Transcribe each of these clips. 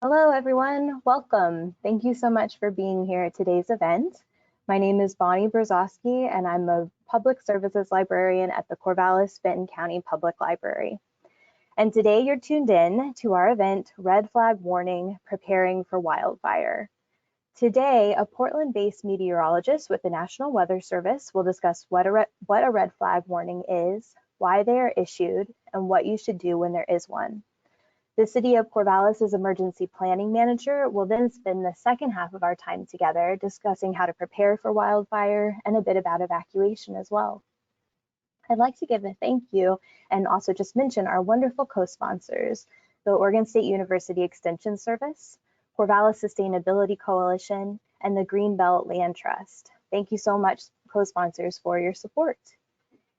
Hello, everyone. Welcome. Thank you so much for being here at today's event. My name is Bonnie Brzozowski, and I'm a public services librarian at the Corvallis-Benton County Public Library. And today you're tuned in to our event, Red Flag Warning, Preparing for Wildfire. Today, a Portland-based meteorologist with the National Weather Service will discuss what a red flag warning is, why they are issued, and what you should do when there is one. The City of Corvallis' emergency planning manager will then spend the second half of our time together discussing how to prepare for wildfire and a bit about evacuation as well. I'd like to give a thank you and also just mention our wonderful co-sponsors, the Oregon State University Extension Service, Corvallis Sustainability Coalition, and the Greenbelt Land Trust. Thank you so much, co-sponsors, for your support.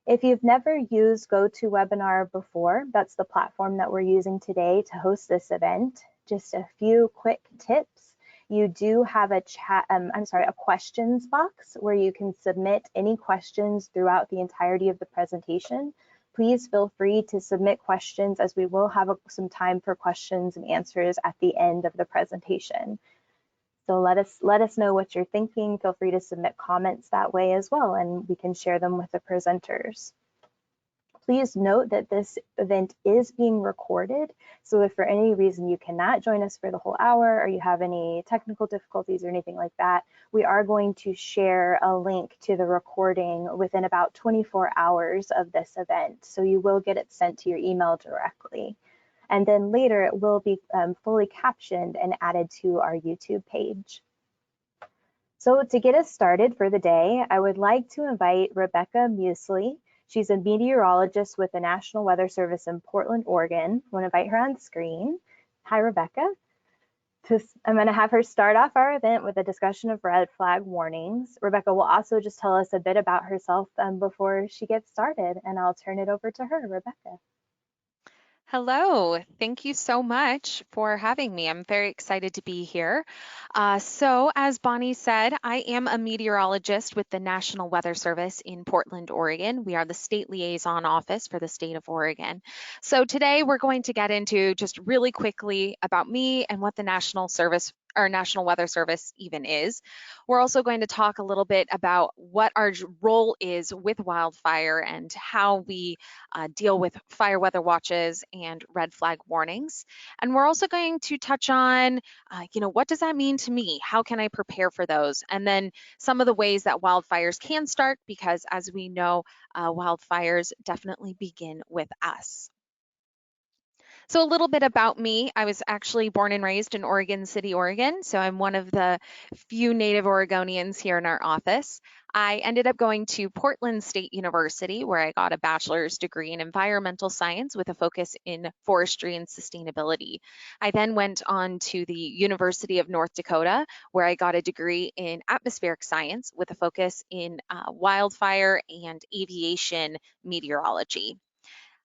If you've never used GoToWebinar before, that's the platform that we're using today to host this event. Just a few quick tips. You do have a questions box where you can submit any questions throughout the entirety of the presentation. Please feel free to submit questions as we will have some time for questions and answers at the end of the presentation. So let us know what you're thinking. Feel free to submit comments that way as well, and we can share them with the presenters. Please note that this event is being recorded, so if for any reason you cannot join us for the whole hour or you have any technical difficulties or anything like that, we are going to share a link to the recording within about 24 hours of this event, so you will get it sent to your email directly. And then later it will be fully captioned and added to our YouTube page. So to get us started for the day, I would like to invite Rebecca Muesli. She's a meteorologist with the National Weather Service in Portland, Oregon. I want to invite her on screen. Hi, Rebecca. I'm going to have her start off our event with a discussion of red flag warnings. Rebecca will also just tell us a bit about herself before she gets started, and I'll turn it over to her. Rebecca. Hello, thank you so much for having me. I'm very excited to be here. As Bonnie said, I am a meteorologist with the National Weather Service in Portland, Oregon. We are the state liaison office for the state of Oregon. So today we're going to get into just really quickly about me and what the National Weather Service even is. We're also going to talk a little bit about what our role is with wildfire and how we deal with fire weather watches and red flag warnings. And we're also going to touch on, what does that mean to me? How can I prepare for those? And then some of the ways that wildfires can start, because as we know, wildfires definitely begin with us. So, a little bit about me. I was actually born and raised in Oregon City, Oregon. So, I'm one of the few native Oregonians here in our office. I ended up going to Portland State University, where I got a bachelor's degree in environmental science with a focus in forestry and sustainability. I then went on to the University of North Dakota, where I got a degree in atmospheric science with a focus in wildfire and aviation meteorology.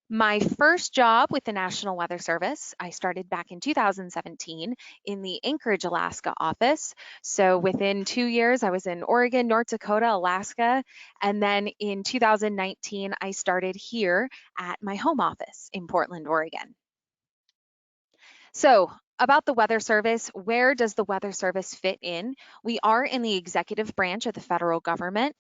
My first job with the National Weather Service, I started back in 2017 in the Anchorage, Alaska office. So within 2 years, I was in Oregon, North Dakota, Alaska. And then in 2019, I started here at my home office in Portland, Oregon. So, about the Weather Service, where does the Weather Service fit in? We are in the executive branch of the federal government,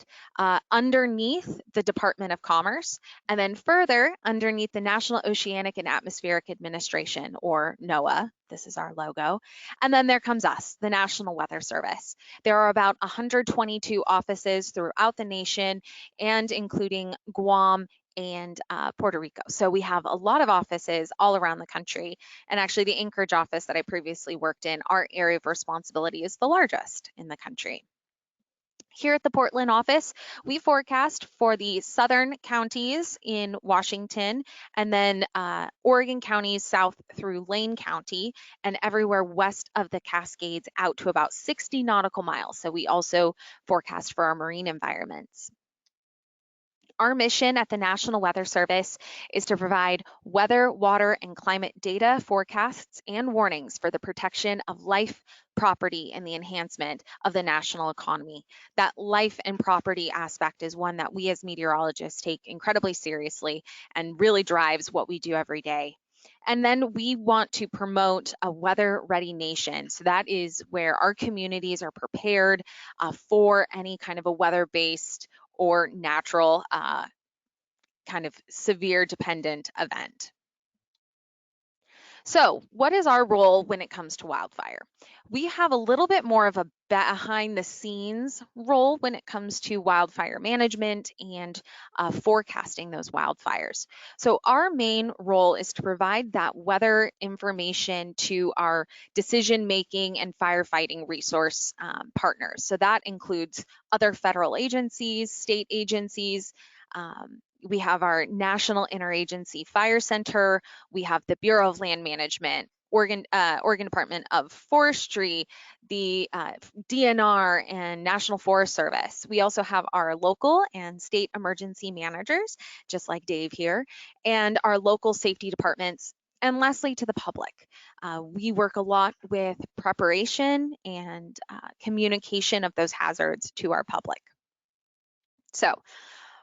underneath the Department of Commerce, and then further underneath the National Oceanic and Atmospheric Administration, or NOAA. This is our logo. And then there comes us, the National Weather Service. There are about 122 offices throughout the nation, and including Guam and Puerto Rico. So we have a lot of offices all around the country. And actually, the Anchorage office that I previously worked in, our area of responsibility is the largest in the country. Here at the Portland office, we forecast for the southern counties in Washington, and then Oregon counties south through Lane County, and everywhere west of the Cascades out to about 60 nautical miles. So we also forecast for our marine environments. Our mission at the National Weather Service is to provide weather, water, and climate data, forecasts, and warnings for the protection of life, property, and the enhancement of the national economy. That life and property aspect is one that we as meteorologists take incredibly seriously and really drives what we do every day. And then we want to promote a weather-ready nation. So that is where our communities are prepared for any kind of a weather-based or natural kind of severe dependent event. So what is our role when it comes to wildfire? We have a little bit more of a behind the scenes role when it comes to wildfire management and forecasting those wildfires. So our main role is to provide that weather information to our decision making and firefighting resource partners. So that includes other federal agencies, state agencies. We have our National Interagency Fire Center. We have the Bureau of Land Management, Oregon Department of Forestry, the DNR, and National Forest Service. We also have our local and state emergency managers, just like Dave here, and our local safety departments. And lastly, to the public. We work a lot with preparation and communication of those hazards to our public. So,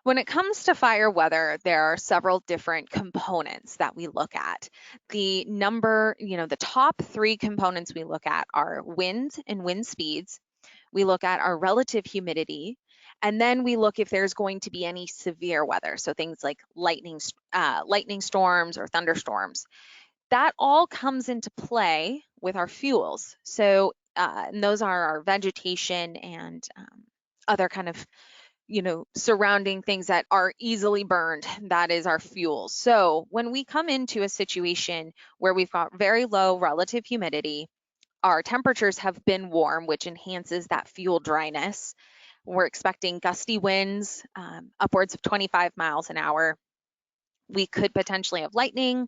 when it comes to fire weather, there are several different components that we look at. The top 3 components we look at are wind and wind speeds. We look at our relative humidity, and then we look if there's going to be any severe weather, so things like lightning storms or thunderstorms. That all comes into play with our fuels. So, and those are our vegetation and other kind of surrounding things that are easily burned. That is our fuel. So when we come into a situation where we've got very low relative humidity, our temperatures have been warm, which enhances that fuel dryness. We're expecting gusty winds, upwards of 25 miles an hour. We could potentially have lightning.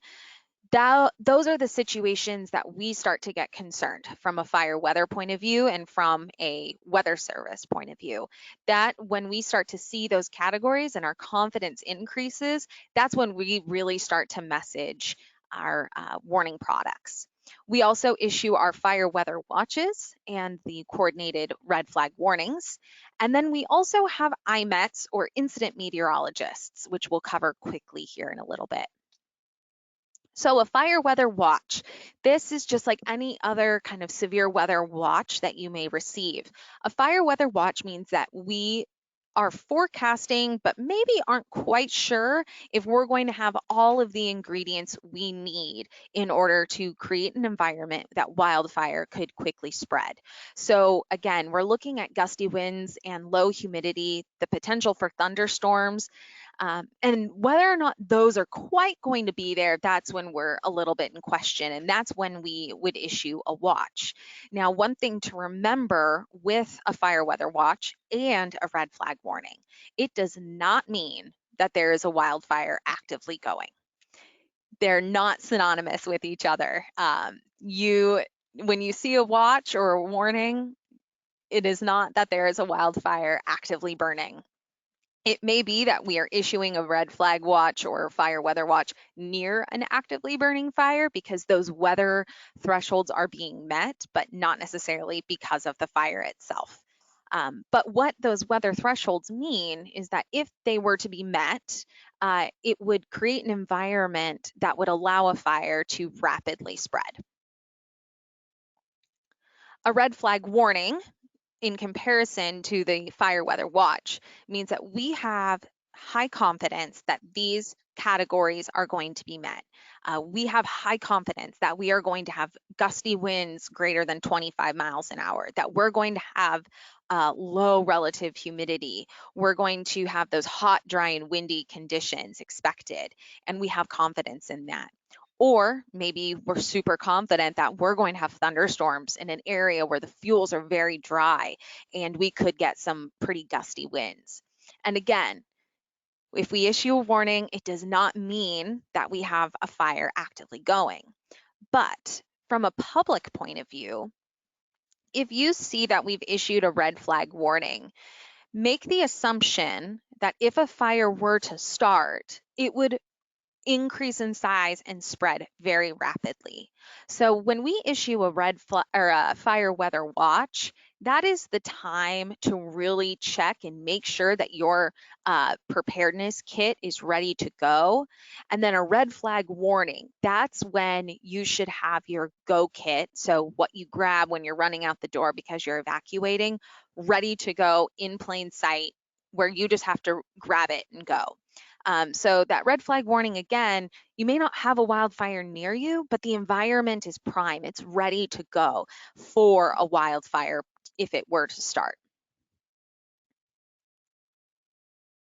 Those are the situations that we start to get concerned from a fire weather point of view and from a weather service point of view. That when we start to see those categories and our confidence increases, that's when we really start to message our warning products. We also issue our fire weather watches and the coordinated red flag warnings. And then we also have IMETs, or incident meteorologists, which we'll cover quickly here in a little bit. So a fire weather watch, this is just like any other kind of severe weather watch that you may receive. A fire weather watch means that we are forecasting, but maybe aren't quite sure if we're going to have all of the ingredients we need in order to create an environment that wildfire could quickly spread. So again, we're looking at gusty winds and low humidity, the potential for thunderstorms, and whether or not those are quite going to be there, that's when we're a little bit in question, and that's when we would issue a watch. Now, one thing to remember with a fire weather watch and a red flag warning, it does not mean that there is a wildfire actively going. They're not synonymous with each other. When you see a watch or a warning, it is not that there is a wildfire actively burning. It may be that we are issuing a red flag watch or fire weather watch near an actively burning fire because those weather thresholds are being met, but not necessarily because of the fire itself. But what those weather thresholds mean is that if they were to be met, it would create an environment that would allow a fire to rapidly spread. A red flag warning, in comparison to the fire weather watch, means that we have high confidence that these categories are going to be met. We have high confidence that we are going to have gusty winds greater than 25 miles an hour, that we're going to have low relative humidity. We're going to have those hot, dry, and windy conditions expected, and we have confidence in that. Or maybe we're super confident that we're going to have thunderstorms in an area where the fuels are very dry and we could get some pretty gusty winds. And again, if we issue a warning, it does not mean that we have a fire actively going. But from a public point of view, if you see that we've issued a red flag warning, make the assumption that if a fire were to start, it would increase in size and spread very rapidly. So when we issue a fire weather watch, that is the time to really check and make sure that your preparedness kit is ready to go. And then a red flag warning, that's when you should have your go kit, so what you grab when you're running out the door because you're evacuating, ready to go in plain sight, where you just have to grab it and go. So that red flag warning, again, you may not have a wildfire near you, but the environment is prime. It's ready to go for a wildfire if it were to start.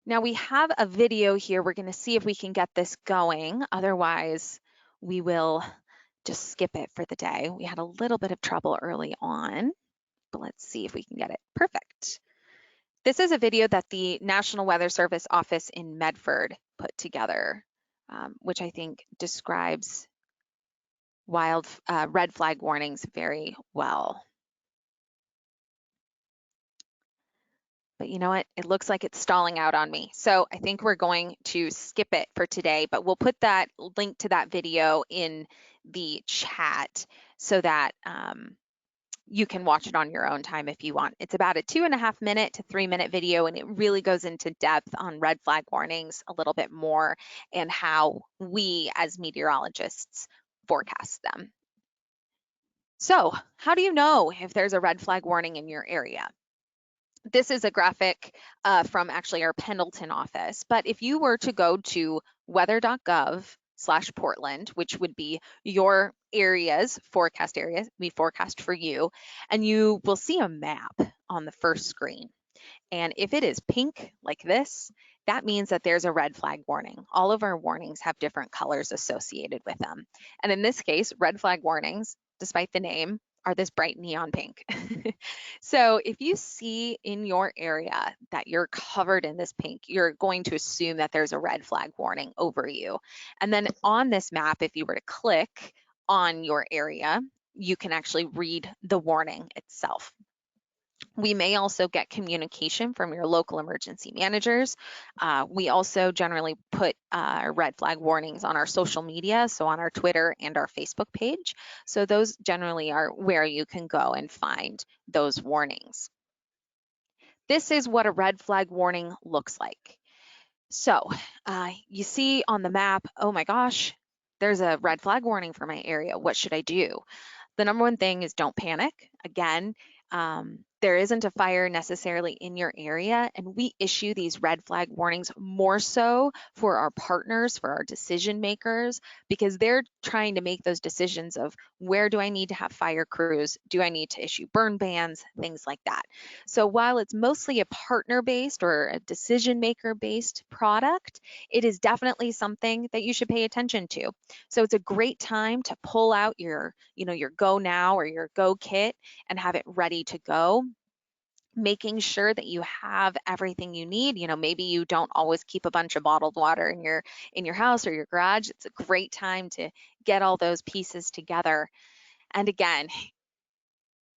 Now we have a video here. We're going to see if we can get this going. Otherwise, we will just skip it for the day. We had a little bit of trouble early on, but let's see if we can get it. Perfect. This is a video that the National Weather Service office in Medford put together, which I think describes red flag warnings very well. But you know what? It looks like it's stalling out on me. So I think we're going to skip it for today, but we'll put that link to that video in the chat so that you can watch it on your own time if you want. It's about a 2.5 minute to 3 minute video, and it really goes into depth on red flag warnings a little bit more and how we as meteorologists forecast them. So how do you know if there's a red flag warning in your area? This is a graphic from actually our Pendleton office, but if you were to go to weather.gov/Portland, which would be your area's forecast area, we forecast for you, and you will see a map on the first screen. And if it is pink like this, that means that there's a red flag warning. All of our warnings have different colors associated with them. And in this case, red flag warnings, despite the name, are this bright neon pink. So if you see in your area that you're covered in this pink, you're going to assume that there's a red flag warning over you. And then on this map, if you were to click on your area, you can actually read the warning itself. We may also get communication from your local emergency managers. We also generally put red flag warnings on our social media, so on our Twitter and our Facebook page. So those generally are where you can go and find those warnings. This is what a red flag warning looks like. So you see on the map, oh my gosh, there's a red flag warning for my area. What should I do? The number one thing is don't panic. Again, there isn't a fire necessarily in your area, and we issue these red flag warnings more so for our partners, for our decision makers, because they're trying to make those decisions of where do I need to have fire crews? Do I need to issue burn bans? Things like that. So while it's mostly a partner-based or a decision maker-based product, it is definitely something that you should pay attention to. So it's a great time to pull out your Go Now or your Go Kit and have it ready to go, making sure that you have everything you need. Maybe you don't always keep a bunch of bottled water in your house or your garage. It's a great time to get all those pieces together. And again,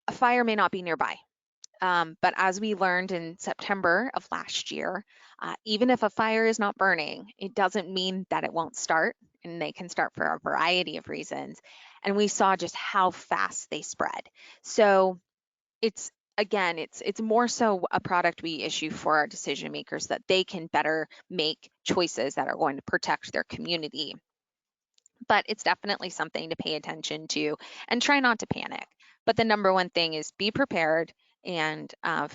a fire may not be nearby. But as we learned in September of last year, even if a fire is not burning, it doesn't mean that it won't start, and they can start for a variety of reasons. And we saw just how fast they spread. So it's more so a product we issue for our decision makers that they can better make choices that are going to protect their community. But it's definitely something to pay attention to and try not to panic. But the number one thing is be prepared and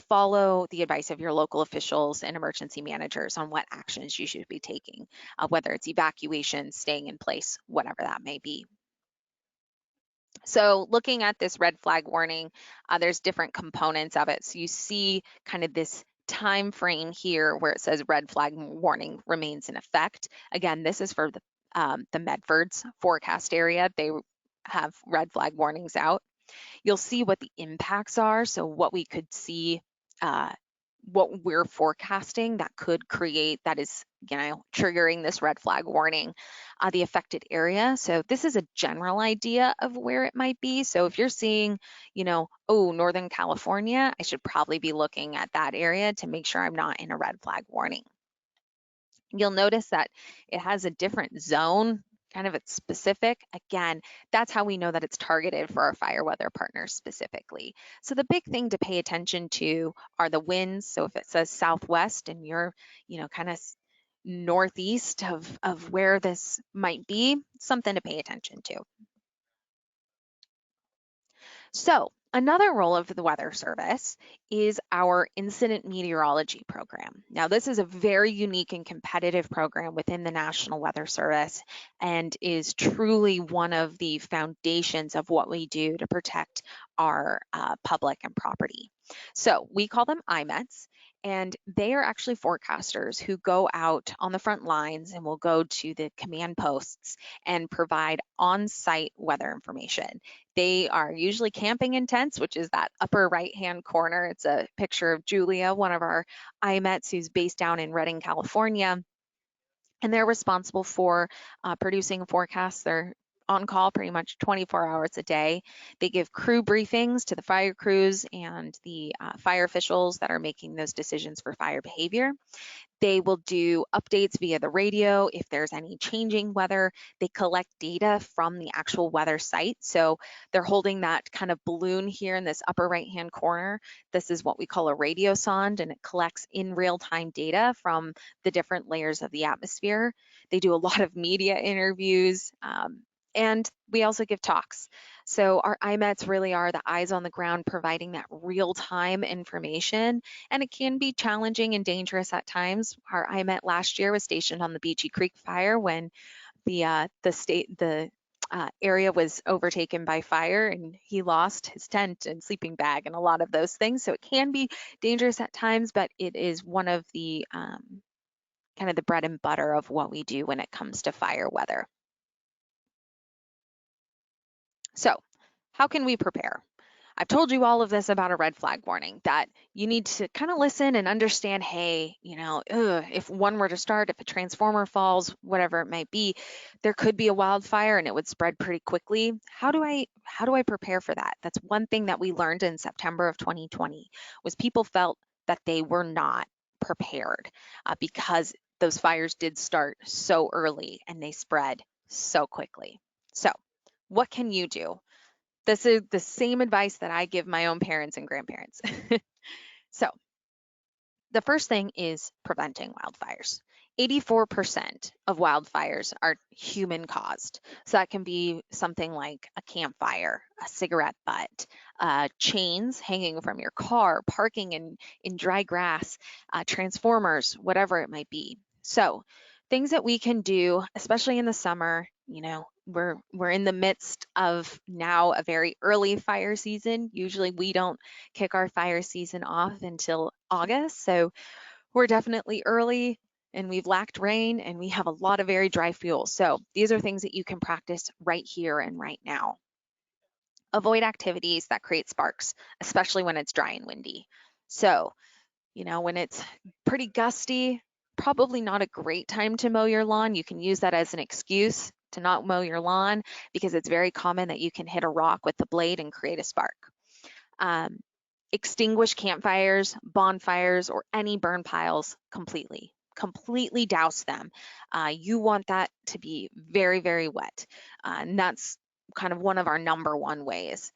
follow the advice of your local officials and emergency managers on what actions you should be taking, whether it's evacuation, staying in place, whatever that may be. So looking at this red flag warning, there's different components of it. So you see kind of this time frame here where it says red flag warning remains in effect. Again, this is for the Medford's forecast area. They have red flag warnings out. You'll see what the impacts are. So what we could see, what we're forecasting that could create, that is, triggering this red flag warning, the affected area. So this is a general idea of where it might be. So if you're seeing, Northern California, I should probably be looking at that area to make sure I'm not in a red flag warning. You'll notice that it has a different zone kind of it's specific, again, that's how we know that it's targeted for our fire weather partners specifically. So the big thing to pay attention to are the winds. So if it says southwest and you're, kind of northeast of where this might be, something to pay attention to. So another role of the Weather Service is our incident meteorology program. Now, this is a very unique and competitive program within the National Weather Service and is truly one of the foundations of what we do to protect our public and property. So we call them IMETs, and they are actually forecasters who go out on the front lines and will go to the command posts and provide on-site weather information. They are usually camping in tents, which is that upper right-hand corner. It's a picture of Julia, one of our IMETs who's based down in Redding, California. And they're responsible for producing forecasts. They're on call pretty much 24 hours a day. They give crew briefings to the fire crews and the fire officials that are making those decisions for fire behavior. They will do updates via the radio if there's any changing weather. They collect data from the actual weather site. So they're holding that kind of balloon here in this upper right-hand corner. This is what we call a radiosonde, and it collects in real-time data from the different layers of the atmosphere. They do a lot of media interviews, and we also give talks. So our IMETs really are the eyes on the ground, providing that real-time information, and it can be challenging and dangerous at times. Our IMET last year was stationed on the Beachy Creek fire when the area was overtaken by fire, and he lost his tent and sleeping bag and a lot of those things. So it can be dangerous at times, but it is one of the kind of the bread and butter of what we do when it comes to fire weather. So how can we prepare? I've told you all of this about a red flag warning, that you need to kind of listen and understand, hey, if one were to start, if a transformer falls, whatever it might be, there could be a wildfire and it would spread pretty quickly. How do I prepare for that? That's one thing that we learned in September of 2020 was people felt that they were not prepared because those fires did start so early and they spread so quickly. So what can you do? This is the same advice that I give my own parents and grandparents. So the first thing is preventing wildfires. 84% of wildfires are human caused. So that can be something like a campfire, a cigarette butt, chains hanging from your car, parking in dry grass, transformers, whatever it might be. So things that we can do, especially in the summer, we're in the midst of now a very early fire season. Usually we don't kick our fire season off until August. So we're definitely early and we've lacked rain and we have a lot of very dry fuel. So these are things that you can practice right here and right now. Avoid activities that create sparks, especially when it's dry and windy. So, when it's pretty gusty, probably not a great time to mow your lawn. You can use that as an excuse to not mow your lawn because it's very common that you can hit a rock with the blade and create a spark. Extinguish campfires, bonfires, or any burn piles completely. Completely douse them. You want that to be very, very wet. And that's kind of one of our number one ways.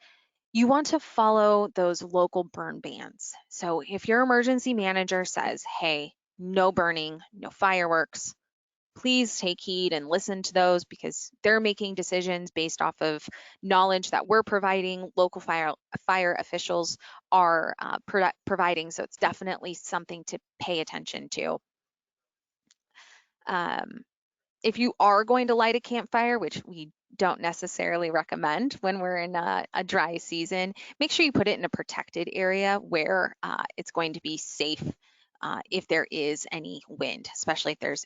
You want to follow those local burn bans. So if your emergency manager says, hey, no burning, no fireworks, please take heed and listen to those because they're making decisions based off of knowledge that we're providing, local fire officials are providing. So it's definitely something to pay attention to. If you are going to light a campfire, which we don't necessarily recommend when we're in a dry season, make sure you put it in a protected area where it's going to be safe if there is any wind, especially if there's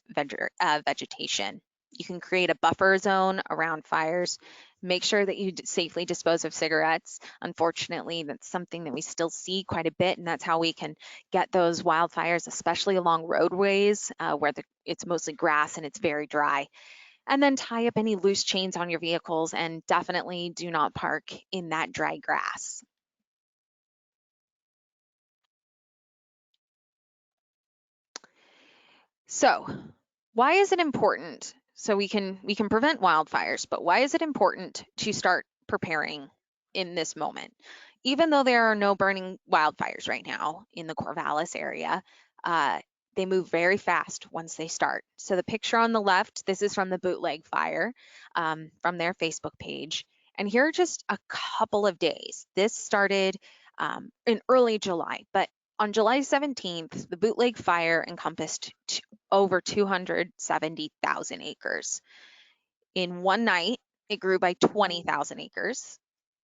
vegetation. You can create a buffer zone around fires. Make sure that you safely dispose of cigarettes. Unfortunately, that's something that we still see quite a bit, and that's how we can get those wildfires, especially along roadways where it's mostly grass and it's very dry. And then tie up any loose chains on your vehicles and definitely do not park in that dry grass. So, why is it important? so we can prevent wildfires, but why is it important to start preparing in this moment? Even though there are no burning wildfires right now in the Corvallis area, they move very fast once they start. So the picture on the left, this is from the Bootleg Fire, from their Facebook page. And here are just a couple of days. This started in early July, but on July 17th, the Bootleg Fire encompassed over 270,000 acres. In one night, it grew by 20,000 acres.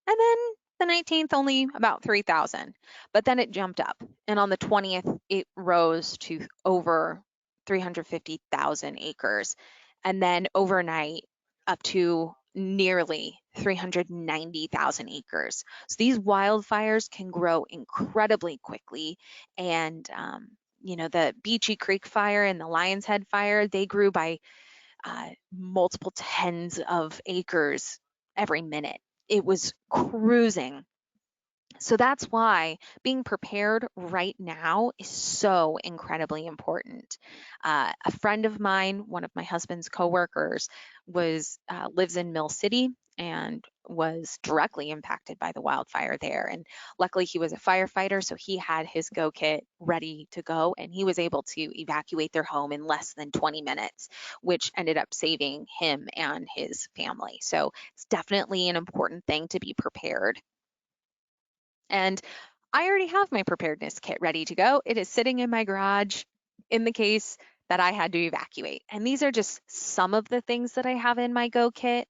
And then the 19th, only about 3,000. But then it jumped up. And on the 20th, it rose to over 350,000 acres. And then overnight, up to nearly 390,000 acres. So these wildfires can grow incredibly quickly. And, the Beachy Creek fire and the Lion's Head fire, they grew by multiple tens of acres every minute. It was cruising. So that's why being prepared right now is so incredibly important. A friend of mine, one of my husband's coworkers, lives in Mill City and was directly impacted by the wildfire there. And luckily he was a firefighter, so he had his go kit ready to go, and he was able to evacuate their home in less than 20 minutes, which ended up saving him and his family. So it's definitely an important thing to be prepared. And I already have my preparedness kit ready to go. It is sitting in my garage in the case that I had to evacuate. And these are just some of the things that I have in my go kit.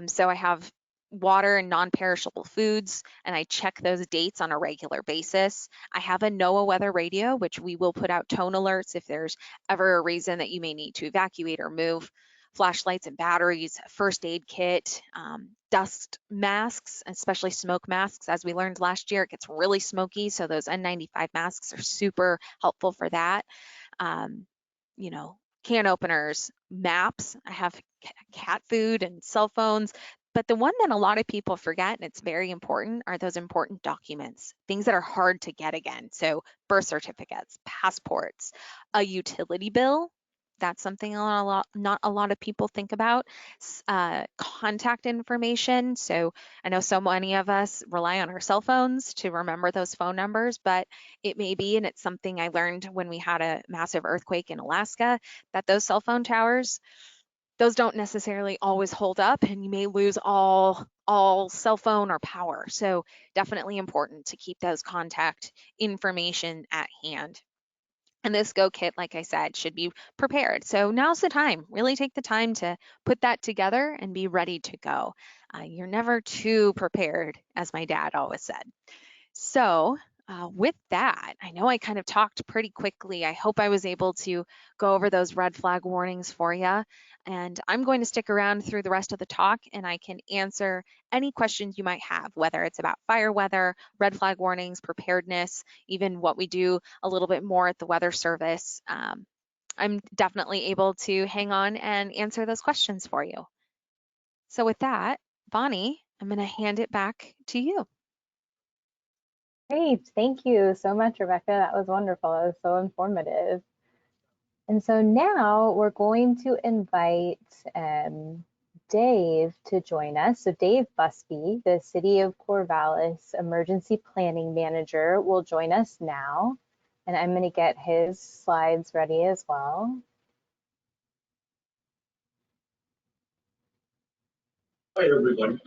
So I have water and non-perishable foods, and I check those dates on a regular basis. I have a NOAA weather radio, which we will put out tone alerts if there's ever a reason that you may need to evacuate or move. Flashlights and batteries, first aid kit, dust masks, especially smoke masks. As we learned last year, it gets really smoky, so those N95 masks are super helpful for that. Can openers, maps. I have cat food and cell phones. But the one that a lot of people forget, and it's very important, are those important documents, things that are hard to get again. So birth certificates, passports, a utility bill. That's something not a lot of people think about. Contact information. So I know so many of us rely on our cell phones to remember those phone numbers, but it may be, and it's something I learned when we had a massive earthquake in Alaska, that those cell phone towers, those don't necessarily always hold up, and you may lose all cell phone or power. So definitely important to keep those contact information at hand. And this Go Kit, like I said, should be prepared. So now's the time. Really take the time to put that together and be ready to go. You're never too prepared, as my dad always said. So with that, I know I kind of talked pretty quickly. I hope I was able to go over those red flag warnings for you. And I'm going to stick around through the rest of the talk, and I can answer any questions you might have, whether it's about fire weather, red flag warnings, preparedness, even what we do a little bit more at the Weather Service. I'm definitely able to hang on and answer those questions for you. So with that, Bonnie, I'm going to hand it back to you. Great, thank you so much, Rebecca. That was wonderful. It was so informative. And so now we're going to invite Dave to join us. So Dave Busby, the City of Corvallis Emergency Planning Manager, will join us now. And I'm going to get his slides ready as well. Hi, everybody.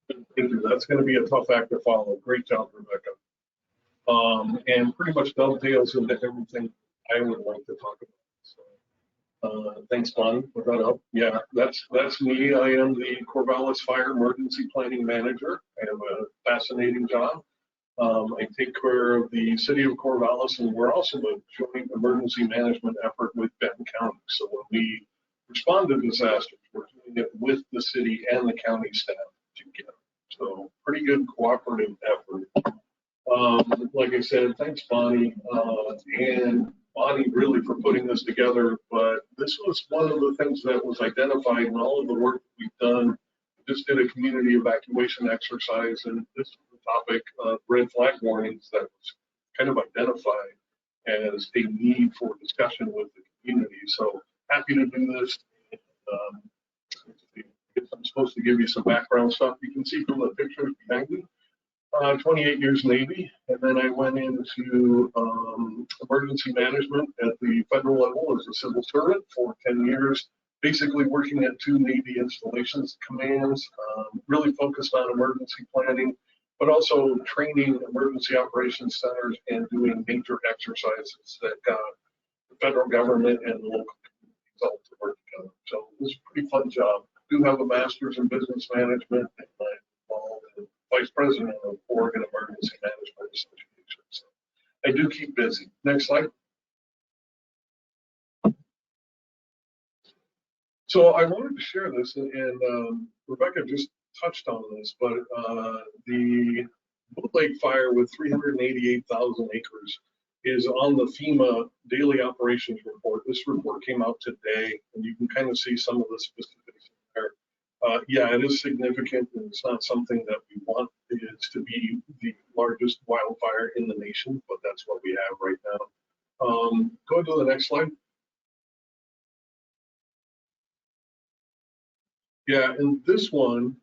Thank you. That's going to be a tough act to follow. Great job, Rebecca. And pretty much dovetails into everything I would like to talk about. So, thanks, Bonnie, for that up. Yeah, that's me. I am the Corvallis Fire Emergency Planning Manager. I have a fascinating job. I take care of the City of Corvallis, and we're also a joint emergency management effort with Benton County. So when we respond to disasters, we're doing it with the city and the county staff together. So pretty good cooperative effort. Like I said, thanks Bonnie, and Bonnie really for putting this together, but this was one of the things that was identified in all of the work we've done. We just did a community evacuation exercise, and this was the topic of red flag warnings that was kind of identified as a need for discussion with the community. So happy to do this. Um, I'm supposed to give you some background stuff. You can see from the pictures behind me. 28 years Navy, and then I went into emergency management at the federal level as a civil servant for 10 years, basically working at 2 Navy installations commands, really focused on emergency planning, but also training emergency operations centers and doing major exercises that got the federal government and the local communities all to work together. So it was a pretty fun job. I do have a master's in business management, and I'm involved in Vice President of Oregon Emergency Management Association. So I do keep busy. Next slide. So I wanted to share this, and Rebecca just touched on this, but the Boot Lake fire with 388,000 acres is on the FEMA daily operations report. This report came out today, and you can kind of see some of the specifics there. Yeah, it is significant, and it's not something that we want it to be the largest wildfire in the nation, but that's what we have right now. Go to the next slide. Yeah, and this one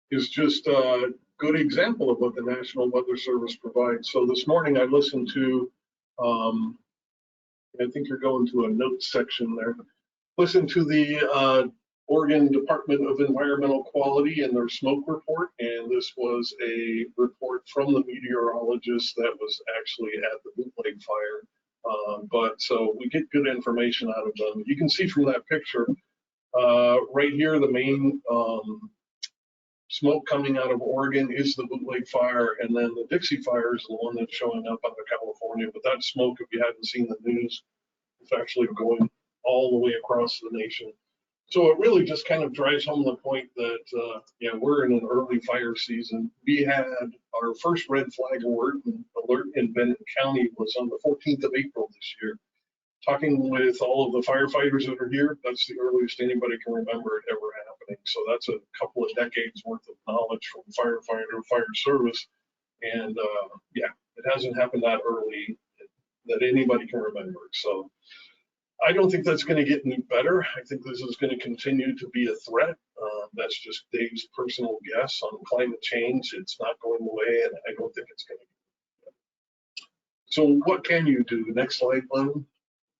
is just a good example of what the National Weather Service provides. So this morning I listened to, I think you're going to a notes section there. Listen to the Oregon Department of Environmental Quality and their smoke report, and this was a report from the meteorologist that was actually at the Boot Lake fire. But so we get good information out of them. You can see from that picture right here, the main smoke coming out of Oregon is the Boot Lake fire, and then the Dixie fire is the one that's showing up out of California. But that smoke, if you haven't seen the news, it's actually going all the way across the nation. So it really just kind of drives home the point that yeah, we're in an early fire season. We had our first red flag alert in Benton County was on the 14th of April this year. Talking with all of the firefighters that are here, that's the earliest anybody can remember it ever happening. So that's a couple of decades worth of knowledge from firefighter, fire service. And yeah, it hasn't happened that early that anybody can remember. So I don't think that's going to get any better. I think this is going to continue to be a threat. That's just Dave's personal guess on climate change. It's not going away, and I don't think it's going to. So what can you do? Next slide, Glenn.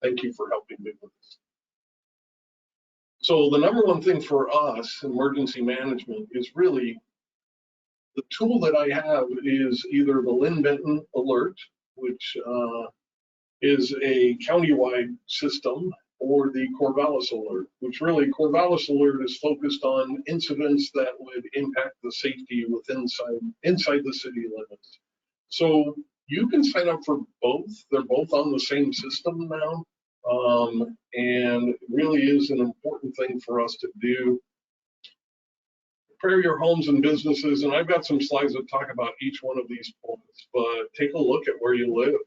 Thank you for helping me with this. So the number one thing for us, emergency management, is really the tool that I have is either the Lynn Benton Alert, which is a countywide system, or the Corvallis Alert, which really Corvallis Alert is focused on incidents that would impact the safety inside the city limits. So you can sign up for both. They're both on the same system now, and it really is an important thing for us to do. Prepare your homes and businesses, and I've got some slides that talk about each one of these points, but take a look at where you live.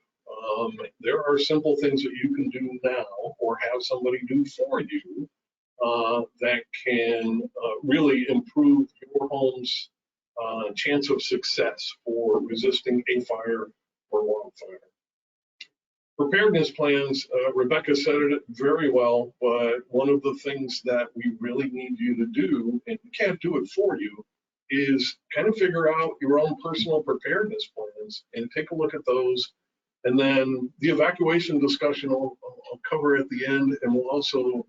There are simple things that you can do now or have somebody do for you that can really improve your home's chance of success for resisting a fire or wildfire. Preparedness plans, Rebecca said it very well, but one of the things that we really need you to do, and we can't do it for you, is kind of figure out your own personal preparedness plans and take a look at those. And then the evacuation discussion I'll cover at the end, and we'll also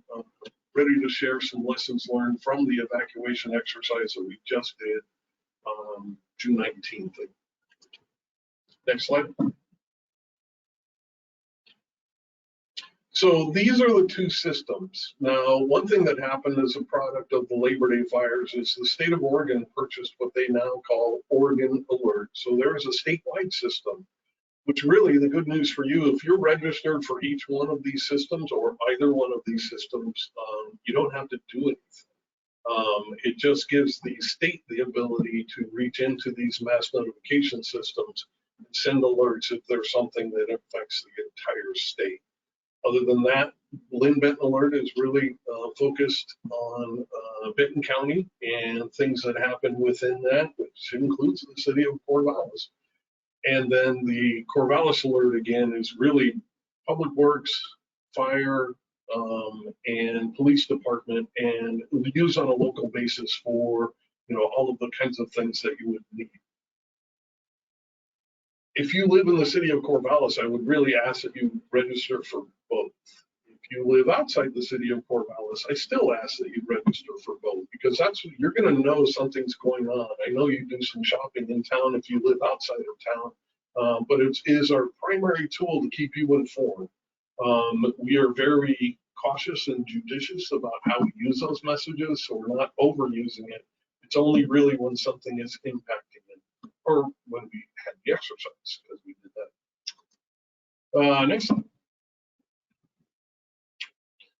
ready to share some lessons learned from the evacuation exercise that we just did June 19th. Next slide. So these are the two systems. Now, one thing that happened as a product of the Labor Day fires is the state of Oregon purchased what they now call Oregon Alert. So there is a statewide system, which really the good news for you, if you're registered for each one of these systems or either one of these systems, you don't have to do anything. It just gives the state the ability to reach into these mass notification systems and send alerts if there's something that affects the entire state. Other than that, Lynn Benton Alert is really focused on Benton County and things that happen within that, which includes the city of Corvallis. And then the Corvallis Alert, again, is really Public Works, Fire, and Police Department, and used on a local basis for, you know, all of the kinds of things that you would need. If you live in the city of Corvallis, I would really ask that you register for both. If you live outside the city of Corvallis, I still ask that you register for both, because that's what you're going to know something's going on. I know you do some shopping in town if you live outside of town, but it is our primary tool to keep you informed. We are very cautious and judicious about how we use those messages, so we're not overusing it. It's only really when something is impacting it, or when we had the exercise, because we did that. Next slide.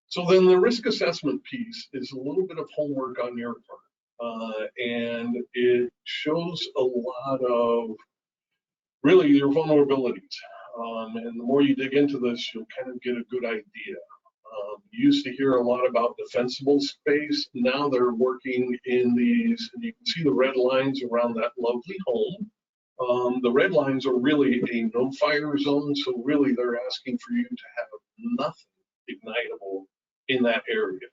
So then the risk assessment piece is a little bit of homework on your part, and it shows a lot of really your vulnerabilities. And the more you dig into this, you'll kind of get a good idea. You used to hear a lot about defensible space. Now they're working in these, and you can see the red lines around that lovely home. The red lines are really a no fire zone, so really they're asking for you to have nothing ignitable in that area.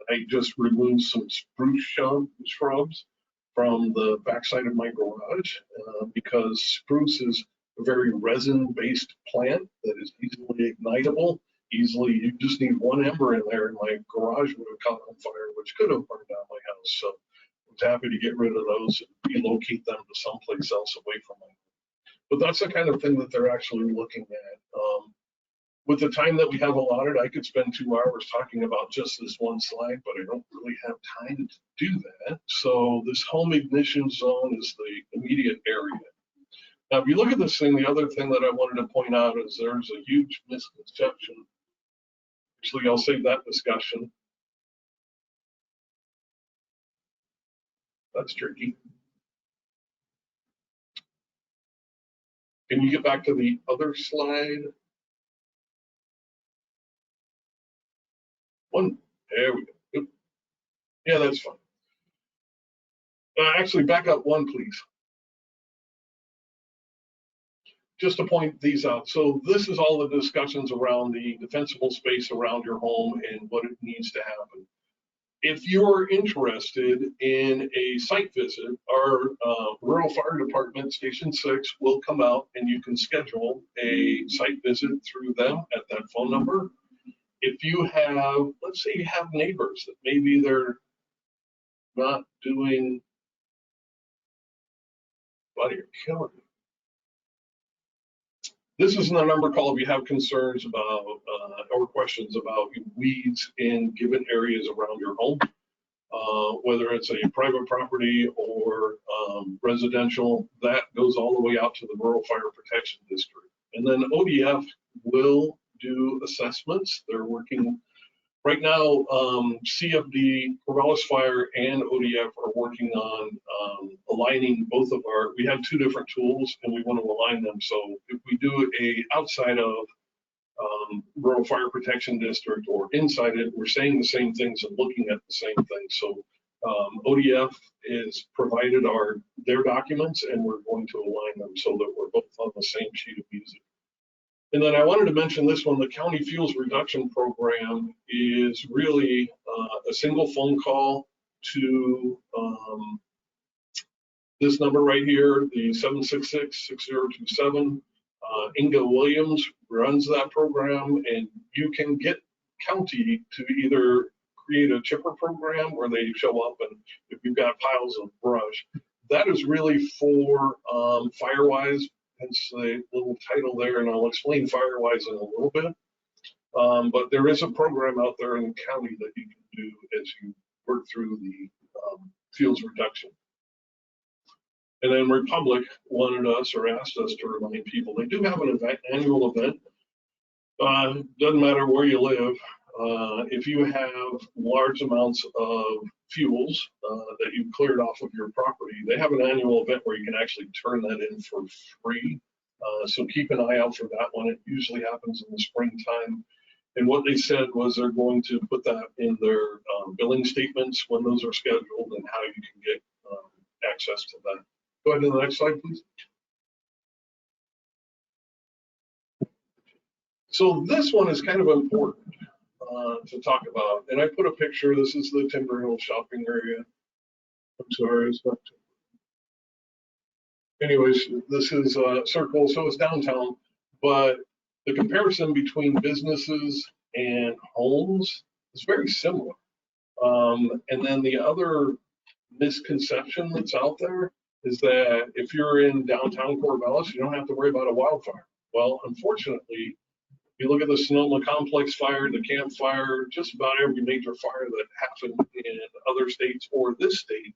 I just removed some spruce shrubs from the backside of my garage because spruce is a very resin-based plant that is easily ignitable. Easily, you just need one ember in there, and my garage would have caught on fire, which could have burned down my house. So I was happy to get rid of those and relocate them to someplace else away from my home. But that's the kind of thing that they're actually looking at. With the time that we have allotted, I could spend 2 hours talking about just this one slide, but I don't really have time to do that. So this home ignition zone is the immediate area. Now, if you look at this thing, the other thing that I wanted to point out is there's a huge misconception. Actually, I'll save that discussion. That's tricky. Can you get back to the other slide? One, there we go. Yeah, that's fine. Actually, back up one, please. Just to point these out. So this is all the discussions around the defensible space around your home and what it needs to happen. If you're interested in a site visit, our Rural Fire Department, Station 6, will come out and you can schedule a site visit through them at that phone number. If you have, let's say you have neighbors that maybe they're not doing, buddy, you're killing me. This is the number call if you have concerns about or questions about weeds in given areas around your home, whether it's a private property or residential. That goes all the way out to the Rural Fire Protection District. And then ODF will do assessments. They're working right now. CFD, Corvallis Fire, and ODF are working on aligning both of our. We have 2 different tools, and we want to align them. So if we do a outside of Rural Fire Protection District or inside it, we're saying the same things and looking at the same things. So ODF is provided their documents, and we're going to align them so that we're both on the same sheet of music. And then I wanted to mention this one. The County Fuels Reduction Program is really a single phone call to this number right here, the 766-6027. Inga Williams runs that program, and you can get county to either create a chipper program where they show up, and if you've got piles of brush, that is really for Firewise. Hence the little title there, and I'll explain Firewise in a little bit. But there is a program out there in the county that you can do as you work through the fuels reduction. And then Republic wanted us or asked us to remind people they do have an annual event. Doesn't matter where you live. If you have large amounts of fuels that you've cleared off of your property, they have an annual event where you can actually turn that in for free. So keep an eye out for that one. It usually happens in the springtime. And what they said was they're going to put that in their billing statements when those are scheduled and how you can get access to that. Go ahead to the next slide, please. So this one is kind of important to talk about. And I put a picture. This is the Timber Hill shopping area. I'm sorry, it's not. Anyways, this is Circle, so it's downtown. But the comparison between businesses and homes is very similar. And then the other misconception that's out there is that if you're in downtown Corvallis, you don't have to worry about a wildfire. Well, unfortunately, if you look at the Sonoma Complex fire, the Camp Fire, just about every major fire that happened in other states or this state,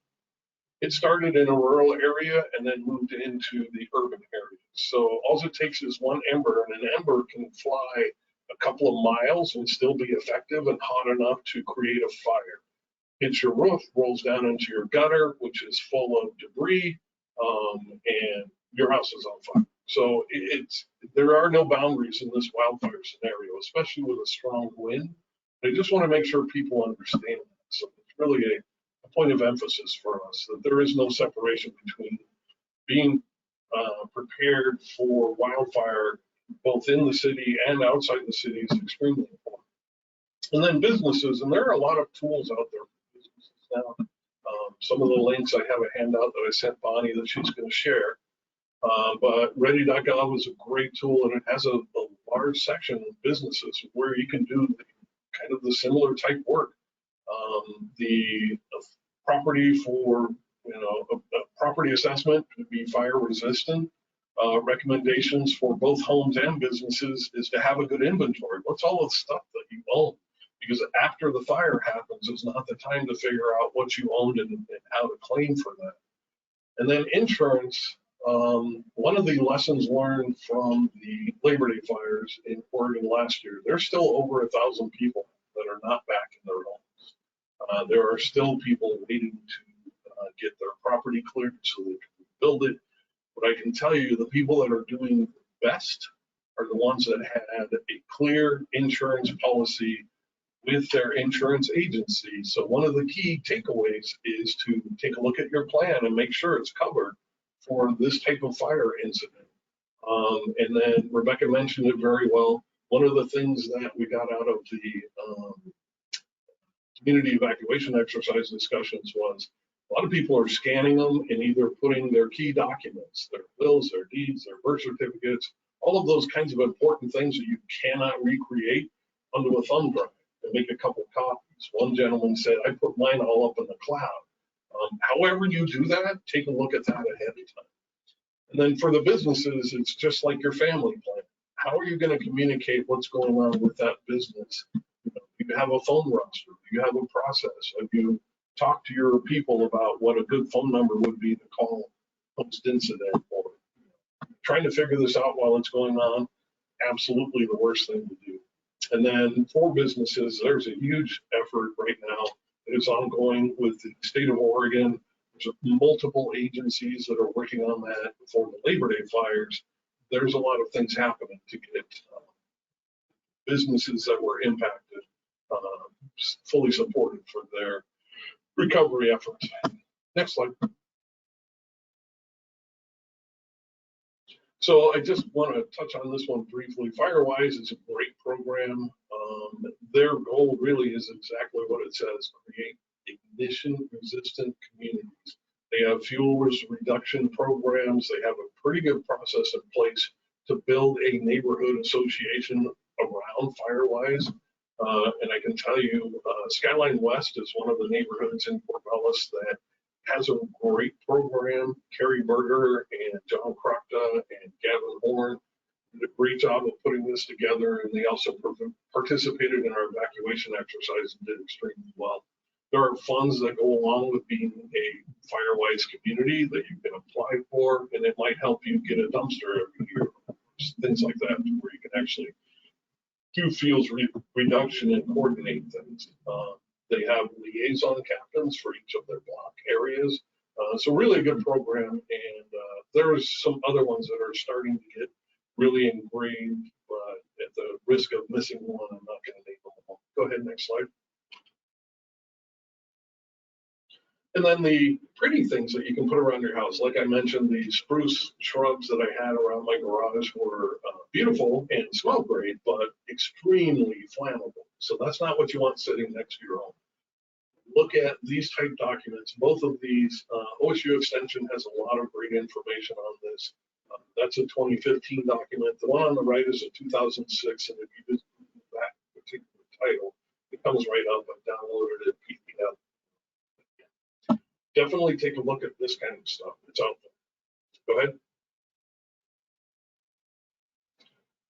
it started in a rural area and then moved into the urban area. So all it takes is one ember, and an ember can fly a couple of miles and still be effective and hot enough to create a fire. Hits your roof, rolls down into your gutter, which is full of debris, and your house is on fire. So there are no boundaries in this wildfire scenario, especially with a strong wind. I just want to make sure people understand that. So it's really a point of emphasis for us that there is no separation between being prepared for wildfire, both in the city and outside the city, is extremely important. And then businesses, and there are a lot of tools out there for businesses now. Some of the links, I have a handout that I sent Bonnie that she's going to share. But ready.gov is a great tool, and it has a large section of businesses where you can do kind of the similar type work. The property for, a property assessment to be fire resistant. Recommendations for both homes and businesses is to have a good inventory. What's all the stuff that you own? Because after the fire happens, it's not the time to figure out what you owned and how to claim for that. And then insurance. One of the lessons learned from the Labor Day fires in Oregon last year, there's still over 1,000 people that are not back in their homes. There are still people waiting to get their property cleared so they can rebuild it. But I can tell you the people that are doing best are the ones that had a clear insurance policy with their insurance agency. So one of the key takeaways is to take a look at your plan and make sure it's covered for this type of fire incident. And then Rebecca mentioned it very well. One of the things that we got out of the community evacuation exercise discussions was a lot of people are scanning them and either putting their key documents, their wills, their deeds, their birth certificates, all of those kinds of important things that you cannot recreate onto a thumb drive and make a couple copies. One gentleman said, I put mine all up in the cloud. However you do that, take a look at that ahead of time. And then for the businesses, it's just like your family plan. How are you going to communicate what's going on with that business? You have a phone roster. You have a process. Have you talked to your people about what a good phone number would be to call post-incident, or trying to figure this out while it's going on? Absolutely the worst thing to do. And then for businesses, there's a huge effort right now that is ongoing with the state of Oregon. There's multiple agencies that are working on that for the Labor Day fires. There's a lot of things happening to get businesses that were impacted fully supported for their recovery efforts. Next slide. So I just want to touch on this one briefly. FireWise is a great program. Their goal really is exactly what it says: create ignition-resistant communities. They have fuel reduction programs. They have a pretty good process in place to build a neighborhood association around FireWise. And I can tell you, Skyline West is one of the neighborhoods in Corvallis that has a great program. Kerry Berger and John Krokta and Gavin Horn did a great job of putting this together, and they also participated in our evacuation exercise and did extremely well. There are funds that go along with being a FireWise community that you can apply for, and it might help you get a dumpster every year, things like that, where you can actually do fuels reduction and coordinate things. They have liaison captains for each of their block areas. So really a good program, and there's some other ones that are starting to get really engraved, but at the risk of missing one, I'm not going to name them all. Go ahead, next slide. And then the pretty things that you can put around your house, like I mentioned, the spruce shrubs that I had around my garage were beautiful and smell great, but extremely flammable. So that's not what you want sitting next to your home. Look at these type documents. Both of these, OSU Extension has a lot of great information on this. That's a 2015 document. The one on the right is a 2006, and if you just that particular title, it comes right up. I downloaded it PDF. Definitely take a look at this kind of stuff. It's out there. Go ahead.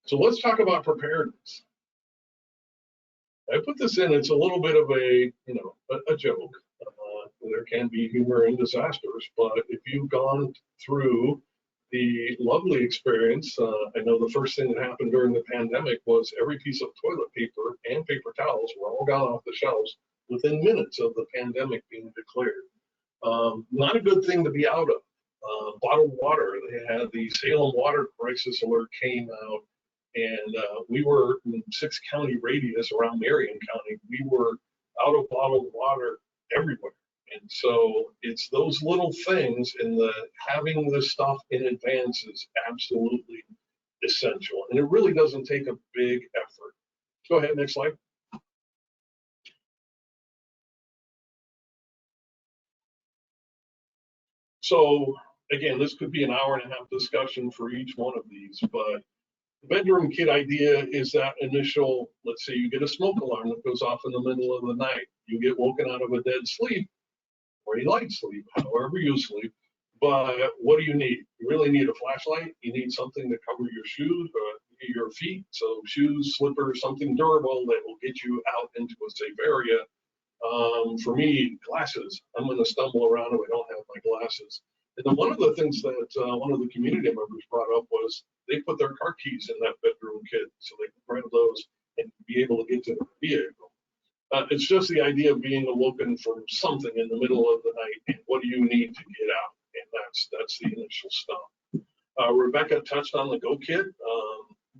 So let's talk about preparedness. I put this in, it's a little bit of a, a joke. There can be humor in disasters, but if you've gone through the lovely experience, I know the first thing that happened during the pandemic was every piece of toilet paper and paper towels were all gone off the shelves within minutes of the pandemic being declared. Not a good thing to be out of. Bottled water, they had the Salem water crisis alert came out, and we were in 6-county radius around Marion County. We were out of bottled water everywhere. And so it's those little things, and having this stuff in advance is absolutely essential. And it really doesn't take a big effort. Go ahead, next slide. So again, this could be an hour-and-a-half discussion for each one of these, but the bedroom kit idea is that initial, let's say you get a smoke alarm that goes off in the middle of the night. You get woken out of a dead sleep or a light sleep, however you sleep. But what do you need? You really need a flashlight. You need something to cover your shoes or your feet. So shoes, slippers, something durable that will get you out into a safe area. For me, glasses. I'm going to stumble around if I don't have my glasses. And then one of the things that one of the community members brought up was they put their car keys in that bedroom kit so they can grab those and be able to get to the vehicle. It's just the idea of being awoken from something in the middle of the night and what do you need to get out? And that's the initial stuff. Rebecca touched on the Go Kit.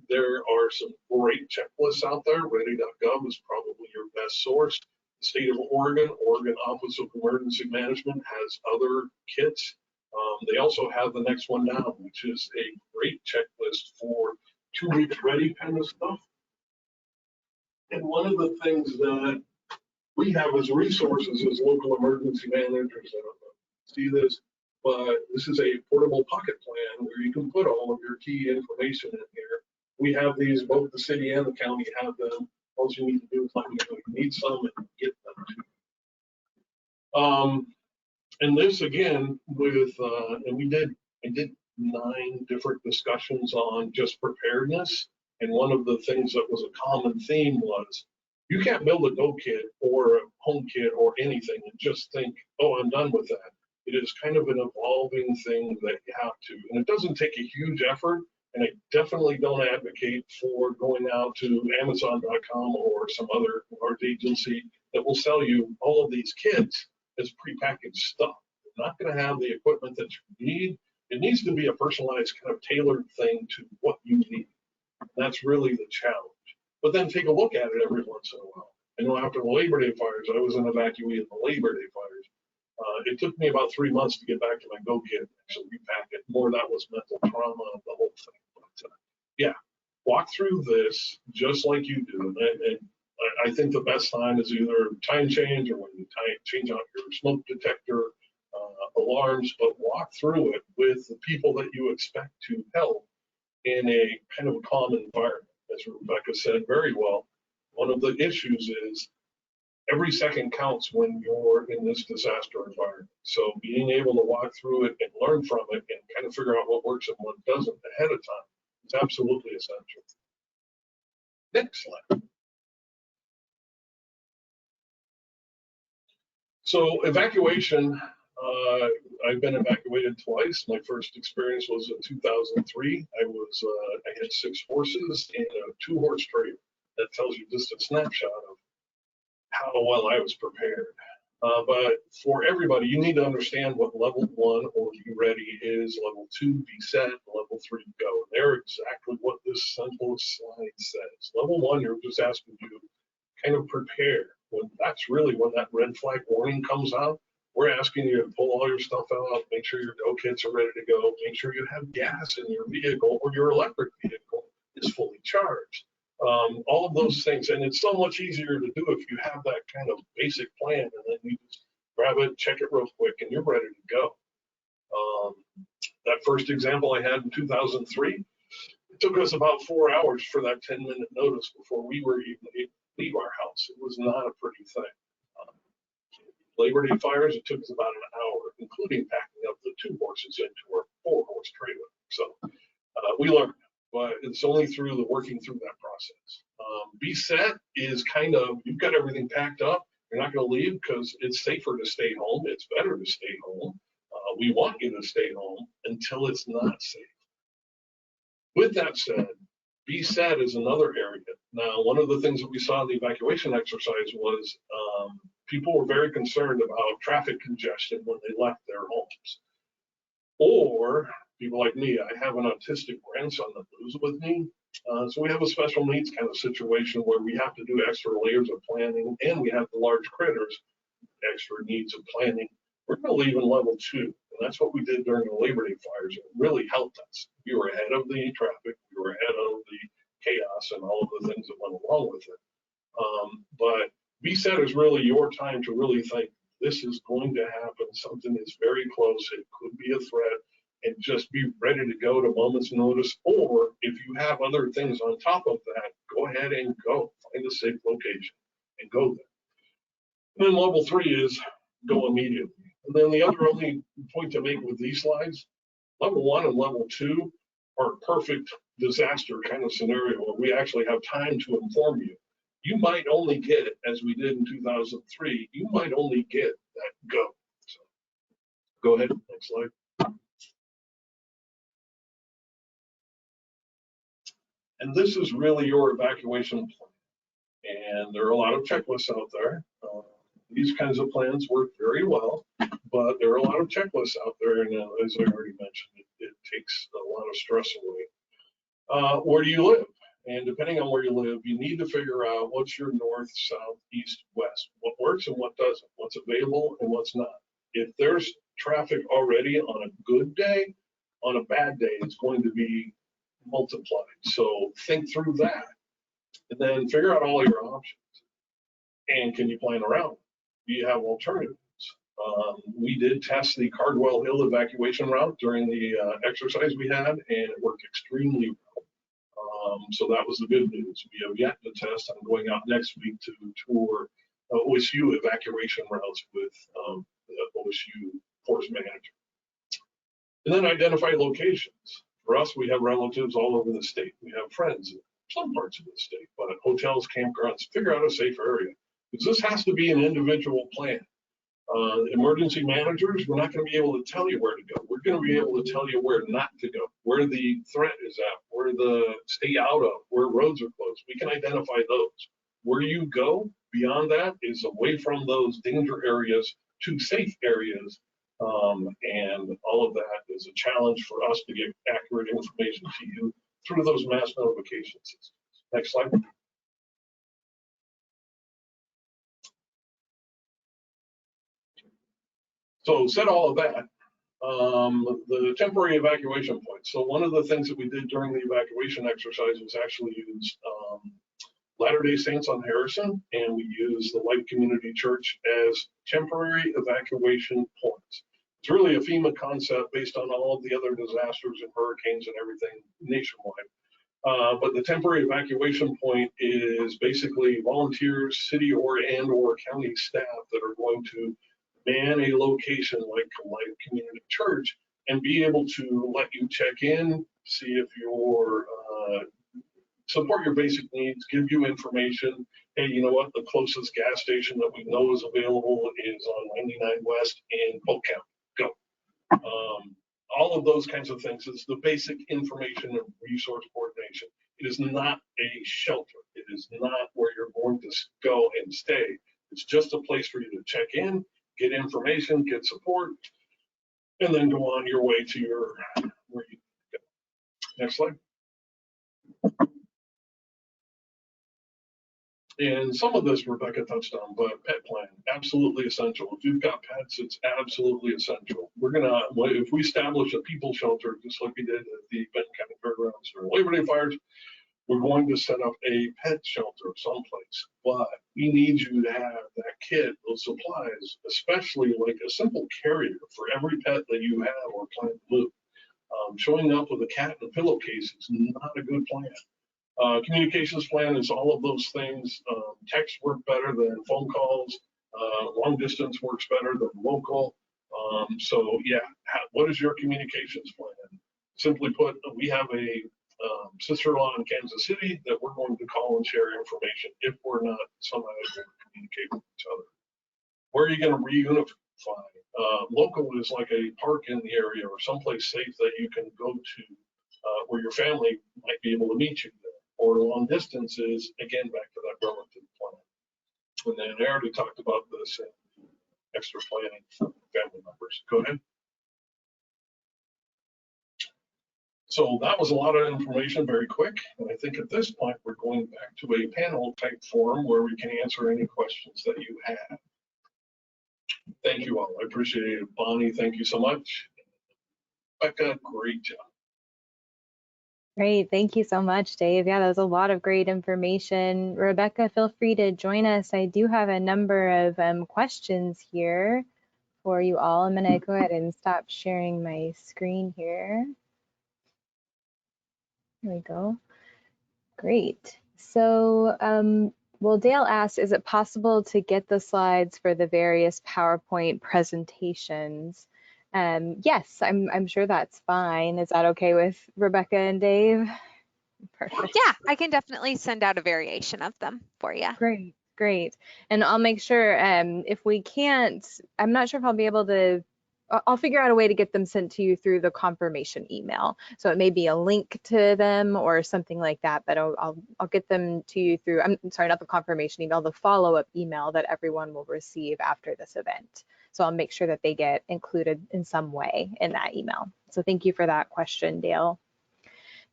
There are some great checklists out there. Ready.gov is probably your best source. The state of Oregon Office of Emergency Management has other kits. They also have the next one down, which is a great checklist for 2 weeks ready kind of stuff. And one of the things that we have as resources as local emergency managers, I don't know if you see this, but this is a portable pocket plan where you can put all of your key information in here. We have these, both the city and the county have them. All you need to do is let me know you need some and get them to you. And this again with, and I did 9 different discussions on just preparedness. And one of the things that was a common theme was you can't build a Go Kit or a home kit or anything and just think, oh, I'm done with that. It is kind of an evolving thing that you have to, and it doesn't take a huge effort. And I definitely don't advocate for going out to Amazon.com or some other large agency that will sell you all of these kits as prepackaged stuff. You're not going to have the equipment that you need. It needs to be a personalized kind of tailored thing to what you need. That's really the challenge. But then take a look at it every once in a while. I know after the Labor Day fires, I was an evacuee in the Labor Day fires. It took me about 3 months to get back to my Go Kit and actually repack it. More of that was mental trauma, the whole thing. But yeah, walk through this just like you do. And I think the best time is either time change or when you change out your smoke detector alarms, but walk through it with the people that you expect to help in a kind of a calm environment. As Rebecca said very well, one of the issues is every second counts when you're in this disaster environment. So being able to walk through it and learn from it and kind of figure out what works and what doesn't ahead of time is absolutely essential. Next slide. So evacuation, I've been evacuated twice. My first experience was in 2003. I had 6 horses and a 2-horse trailer. That tells you just a snapshot of how well I was prepared. But for everybody, you need to understand what level 1 or be ready is, level 2, be set, level 3, go. And they're exactly what this simple slide says. Level 1, you're just asking you to kind of prepare. That's really when that red flag warning comes out. We're asking you to pull all your stuff out, make sure your dough kits are ready to go, make sure you have gas in your vehicle or your electric vehicle is fully charged. All of those things, and it's so much easier to do if you have that kind of basic plan, and then you just grab it, check it real quick, and you're ready to go. That first example I had in 2003, it took us about 4 hours for that 10-minute notice before we were even able to leave our house. It was not a pretty thing. Labor Day fires, it took us about an hour, including packing up the 2 horses into our 4-horse trailer. So we learned, but it's only through the working through that process. Be set is kind of, you've got everything packed up. You're not going to leave because it's safer to stay home. It's better to stay home. We want you to stay home until it's not safe. With that said, be set is another area. Now, one of the things that we saw in the evacuation exercise was people were very concerned about traffic congestion when they left their homes. Or people like me, I have an autistic grandson that lives with me. So we have a special needs kind of situation where we have to do extra layers of planning, and we have the large critters, extra needs of planning. We're going to leave in level 2, and that's what we did during the Labor Day fires. It really helped us. We were ahead of the traffic, we were ahead of the chaos and all of the things that went along with it. But be set is really your time to really think this is going to happen. Something is very close. It could be a threat, and just be ready to go to moment's notice. Or if you have other things on top of that, go ahead and go find a safe location and go there. And then level 3 is go immediately. And then the other only point to make with these slides, level 1 and level 2 are a perfect disaster kind of scenario where we actually have time to inform you. You might only get, as we did in 2003, you might only get that go. So go ahead, next slide. And this is really your evacuation plan. And there are a lot of checklists out there. These kinds of plans work very well, but there are a lot of checklists out there. And as I already mentioned, it takes a lot of stress away. Where do you live? And depending on where you live, you need to figure out what's your north, south, east, west, what works and what doesn't, what's available and what's not. If there's traffic already on a good day, on a bad day, it's going to be multiplied. So think through that and then figure out all your options. And can you plan around them? Do you have alternatives? We did test the Cardwell Hill evacuation route during the exercise we had, and it worked extremely well. So that was the good news. We have yet to test. I'm going out next week to tour OSU evacuation routes with the OSU force manager. And then identify locations. For us, we have relatives all over the state. We have friends in some parts of the state, but at hotels, campgrounds, figure out a safe area. Because this has to be an individual plan. Emergency managers, we're not going to be able to tell you where to go. We're going to be able to tell you where not to go, where the threat is at, where the stay out of, where roads are closed. We can identify those. Where you go beyond that is away from those danger areas to safe areas. And all of that is a challenge for us to get accurate information to you through those mass notification systems. Next slide. So said all of that, the temporary evacuation points. So one of the things that we did during the evacuation exercise was actually use Latter-day Saints on Harrison, and we used the Life Community Church as temporary evacuation points. It's really a FEMA concept based on all of the other disasters and hurricanes and everything nationwide. But the temporary evacuation point is basically volunteers, city or county staff that are going to man a location like Life Community Church and be able to let you check in, see if you're support your basic needs, give you information. Hey, you know what? The closest gas station that we know is available is on 99 West in Polk County. Go. All of those kinds of things. It's the basic information and resource coordination. It is not a shelter. It is not where you're going to go and stay. It's just a place for you to check in, get information, get support, and then go on your way to your where you go. Next slide. And some of this Rebecca touched on, but pet plan, absolutely essential. If you've got pets, it's absolutely essential. We're gonna, if we establish a people shelter, just like we did at the Benton County Fairgrounds or Labor Day Fires, we're going to set up a pet shelter someplace. But we need you to have that kit, those supplies, especially like a simple carrier for every pet that you have or plan to move. Showing up with a cat and a pillowcase is not a good plan. Communications plan is all of those things. Text work better than phone calls. Long distance works better than local. So yeah, what is your communications plan? Simply put, we have a sister-in-law in Kansas City that we're going to call and share information if we're not somehow able to communicate with each other. Where are you going to reunify? Local is like a park in the area or someplace safe that you can go to where your family might be able to meet you there. Or long distance is, again, back to that relative plan. And then I already talked about this in extra planning for family members. Go ahead. So that was a lot of information very quick. And I think at this point, we're going back to a panel type forum where we can answer any questions that you have. Thank you all. I appreciate it. Bonnie, thank you so much. Becca, great job. Great, thank you so much, Dave. Yeah, that was a lot of great information. Rebecca, feel free to join us. I do have a number of questions here for you all. I'm gonna go ahead and stop sharing my screen here. There we go. Great. So, well, Dale asked, is it possible to get the slides for the various PowerPoint presentations? Yes, I'm sure that's fine. Is that okay with Rebecca and Dave? Perfect. Yeah, I can definitely send out a variation of them for you. Great, great. And I'll make sure if we can't, I'm not sure if I'll be able to, I'll figure out a way to get them sent to you through the confirmation email. So it may be a link to them or something like that, but I'll get them to you through, I'm sorry, not the confirmation email, the follow-up email that everyone will receive after this event. So I'll make sure that they get included in some way in that email. So thank you for that question, Dale.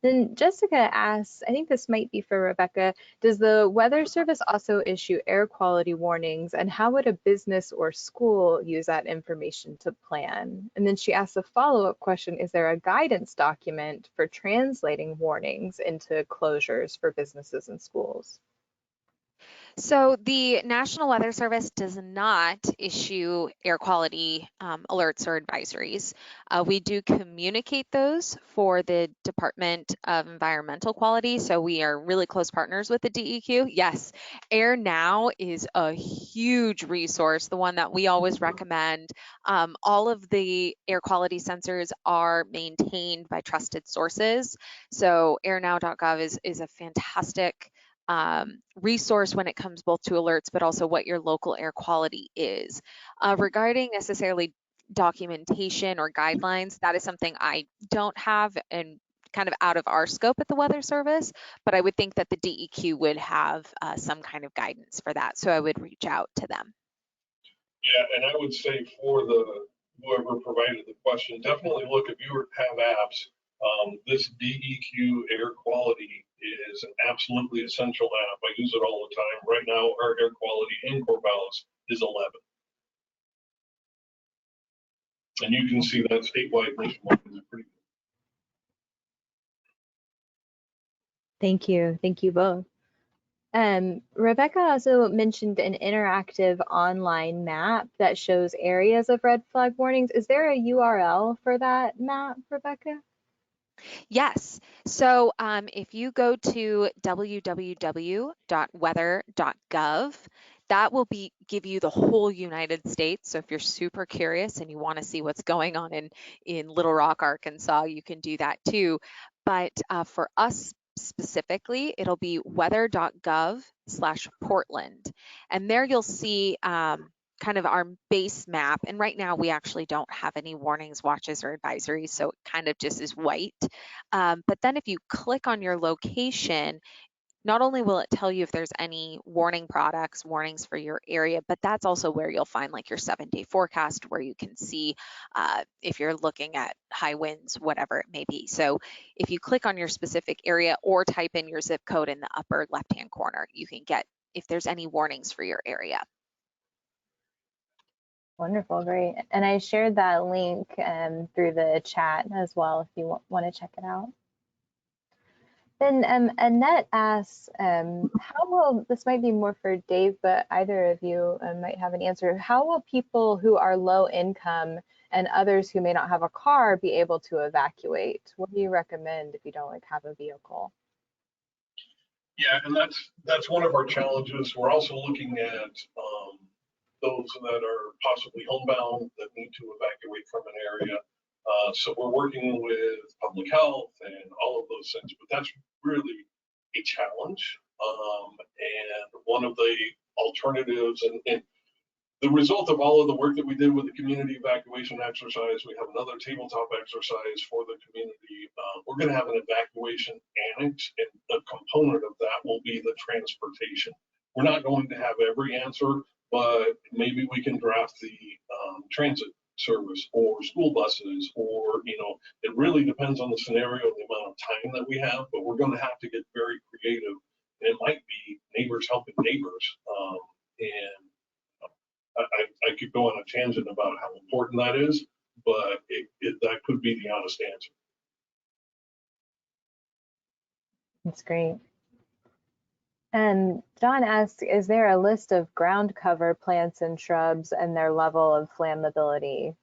Then Jessica asks, I think this might be for Rebecca, does the Weather Service also issue air quality warnings, and how would a business or school use that information to plan? And then she asks a follow-up question, is there a guidance document for translating warnings into closures for businesses and schools? So the National Weather Service does not issue air quality alerts or advisories. We do communicate those for the Department of Environmental Quality, so we are really close partners with the DEQ. Yes, Air Now is a huge resource, the one that we always recommend. All of the air quality sensors are maintained by trusted sources, so airnow.gov is a fantastic resource when it comes both to alerts, but also what your local air quality is. Regarding necessarily documentation or guidelines, that is something I don't have and kind of out of our scope at the Weather Service, but I would think that the DEQ would have some kind of guidance for that. So I would reach out to them. Yeah, and I would say for whoever provided the question, definitely look, if you have apps, this DEQ air quality is an absolutely essential app. I use it all the time. Right now, our air quality in Corvallis is 11. And you can see that statewide nationwide is pretty good. Thank you both. Rebecca also mentioned an interactive online map that shows areas of red flag warnings. Is there a URL for that map, Rebecca? Yes. So if you go to www.weather.gov, that will give you the whole United States. So if you're super curious and you want to see what's going on in Little Rock, Arkansas, you can do that too. But for us specifically, it'll be weather.gov/Portland. And there you'll see kind of our base map. And right now we actually don't have any warnings, watches, or advisories, so it kind of just is white. But then if you click on your location, not only will it tell you if there's any warnings for your area, but that's also where you'll find like your 7-day forecast, where you can see if you're looking at high winds, whatever it may be. So if you click on your specific area or type in your zip code in the upper left-hand corner, you can get if there's any warnings for your area. Wonderful, great. And I shared that link through the chat as well if you want to check it out. Then Annette asks, how will, this might be more for Dave, but either of you might have an answer. How will people who are low income and others who may not have a car be able to evacuate? What do you recommend if you don't have a vehicle? Yeah, and that's one of our challenges. We're also looking at those that are possibly homebound that need to evacuate from an area. So we're working with public health and all of those things, but that's really a challenge. And one of the alternatives and the result of all of the work that we did with the community evacuation exercise, we have another tabletop exercise for the community. We're going to have an evacuation annex, and a component of that will be the transportation. We're not going to have every answer, but maybe we can draft the transit service or school buses, or, you know, it really depends on the scenario, the amount of time that we have, but we're going to have to get very creative. And it might be neighbors helping neighbors. And I could go on a tangent about how important that is, but that could be the honest answer. That's great. And John asks, is there a list of ground cover plants and shrubs and their level of flammability?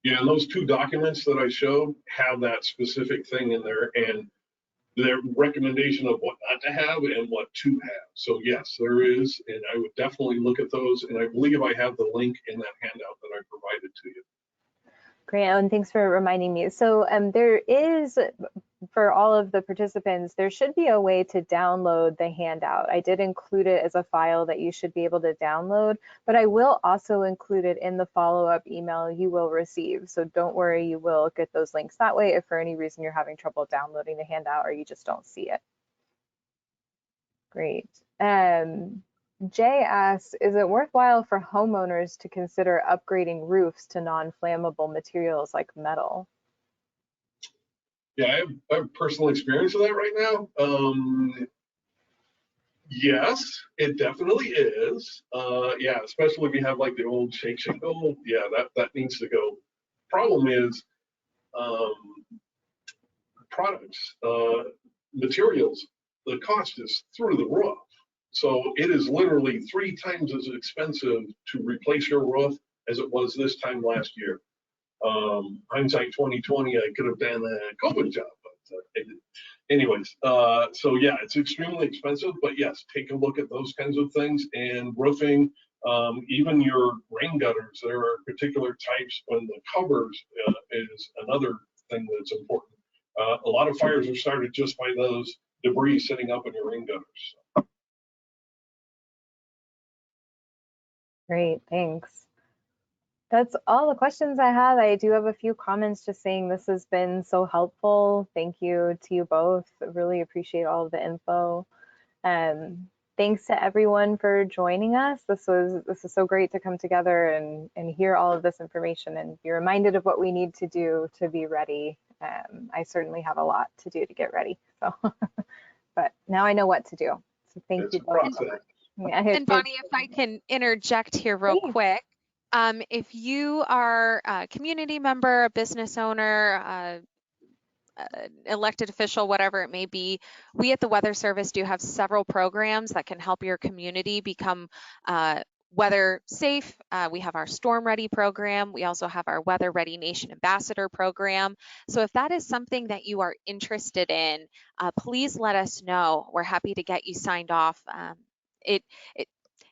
Yeah, and those two documents that I showed have that specific thing in there, and their recommendation of what not to have and what to have. So yes, there is, and I would definitely look at those. And I believe I have the link in that handout that I provided to you. Great, and thanks for reminding me. So there is, for all of the participants, there should be a way to download the handout. I did include it as a file that you should be able to download, but I will also include it in the follow-up email you will receive. So don't worry, you will get those links that way if for any reason you're having trouble downloading the handout or you just don't see it. Great. Jay asks, is it worthwhile for homeowners to consider upgrading roofs to non-flammable materials like metal? Yeah, I have personal experience with that right now. Yes, it definitely is. Yeah, especially if you have like the old shake shingle. Yeah, that needs to go. Problem is, products, materials, the cost is through the roof. So it is literally 3 times as expensive to replace your roof as it was this time last year. Hindsight 2020, I could have done a COVID job, but I didn't. Anyways, so yeah, it's extremely expensive, but yes, take a look at those kinds of things. And roofing, even your rain gutters, there are particular types when the covers is another thing that's important. A lot of fires are started just by those debris sitting up in your rain gutters. Great, thanks. That's all the questions I have. I do have a few comments just saying this has been so helpful. Thank you to you both. I really appreciate all of the info. Thanks to everyone for joining us. This is so great to come together and hear all of this information and be reminded of what we need to do to be ready. I certainly have a lot to do to get ready. So, but now I know what to do. So thank you both. Yeah, and Bonnie, if I can interject here real quick. If you are a community member, a business owner, elected official, whatever it may be, we at the Weather Service do have several programs that can help your community become weather safe. We have our Storm Ready program. We also have our Weather Ready Nation Ambassador program. So if that is something that you are interested in, please let us know. We're happy to get you signed off.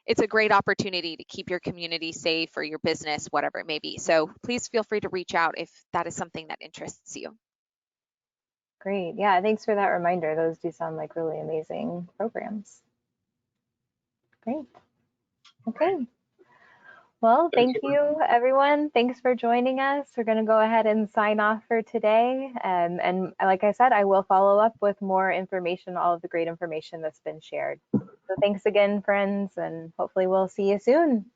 It's a great opportunity to keep your community safe or your business, whatever it may be. So please feel free to reach out if that is something that interests you. Great. Yeah, thanks for that reminder. Those do sound like really amazing programs. Great. Okay. Well, thank you, everyone. Thanks for joining us. We're going to go ahead and sign off for today. And like I said, I will follow up with more information, all of the great information that's been shared. So thanks again, friends, and hopefully we'll see you soon.